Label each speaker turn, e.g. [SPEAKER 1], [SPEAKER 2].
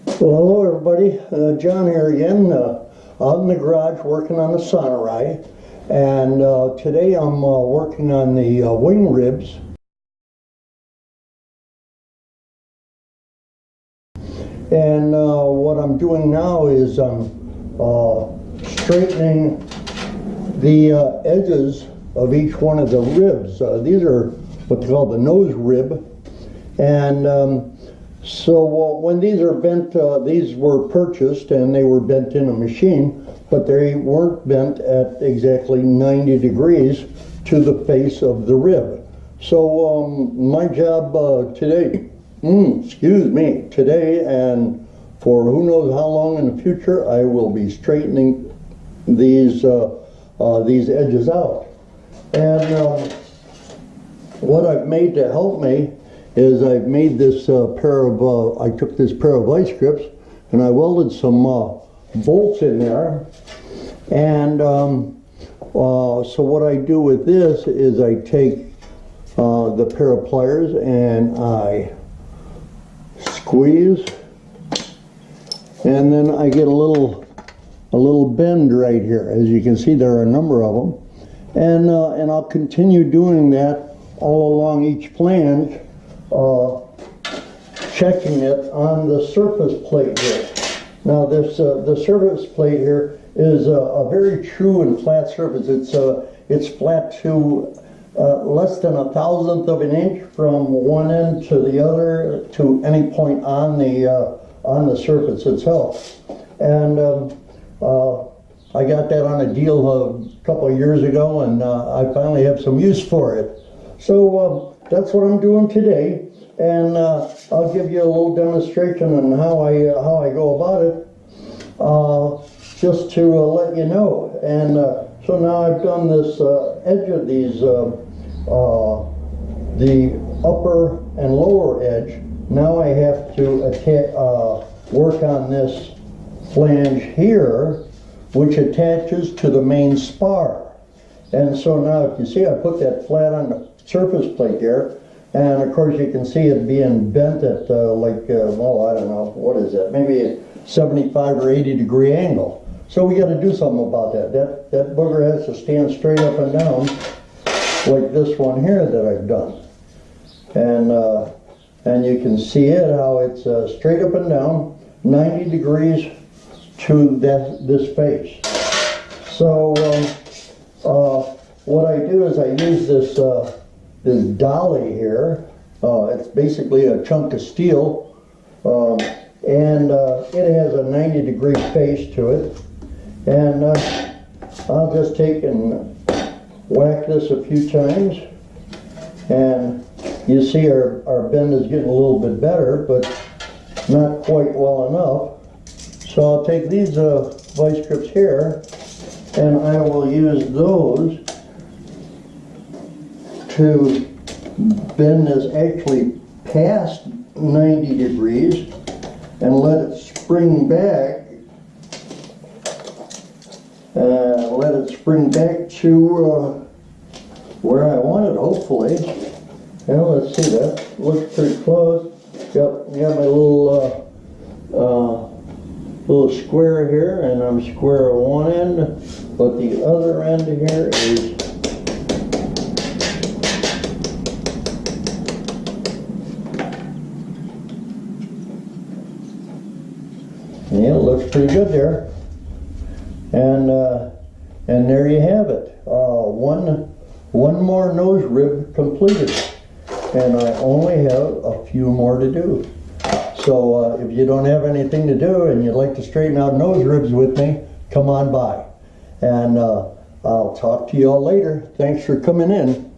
[SPEAKER 1] Well, hello everybody. John here again, out in the garage working on the Sonorai, and today I'm working on the wing ribs. And what I'm doing now is I'm straightening the edges of each one of the ribs. These are what's called the nose rib, and so when these are bent, these were purchased and they were bent in a machine, but they weren't bent at exactly 90 degrees to the face of the rib. So my job today, today and for who knows how long in the future, I will be straightening these edges out. And what I've made to help me is I've made this I took this pair of vice grips and I welded some bolts in there. And so what I do with this is I take the pair of pliers and I squeeze, and then I get a little bend right here. As you can see, there are a number of them, and I'll continue doing that all along each flange, checking it on the surface plate here. Now this the surface plate here is a very true and flat surface. It's flat to less than 1/1000th of an inch from one end to the other to any point on the surface itself. And I got that on a deal a couple of years ago, and I finally have some use for it. So that's what I'm doing today, and I'll give you a little demonstration on how I go about it, just to let you know. And so now I've done this edge of these, the upper and lower edge. Now I have to work on this flange here, which attaches to the main spar. And so now, if you see, I put that flat on the surface plate there, and of course you can see it being bent at well, I don't know, what is that, maybe a 75 or 80 degree angle. So we got to do something about that. That booger has to stand straight up and down like this one here that I've done. And you can see it, how it's straight up and down, 90 degrees to this face. So what I do is I use this dolly here. It's basically a chunk of steel, and it has a 90 degree face to it. And I'll just take and whack this a few times, and you see our bend is getting a little bit better, but not quite well enough. So I'll take these vice grips here, and I will use those to bend this actually past 90 degrees and let it spring back. Let it spring back to where I want it, hopefully. Now let's see, that looks pretty close. Got my little square here, and I'm square at one end, but the other end here is yeah, it looks pretty good there. And there you have it. One more nose rib completed, and I only have a few more to do. So if you don't have anything to do and you'd like to straighten out nose ribs with me, come on by. And I'll talk to you all later. Thanks for coming in.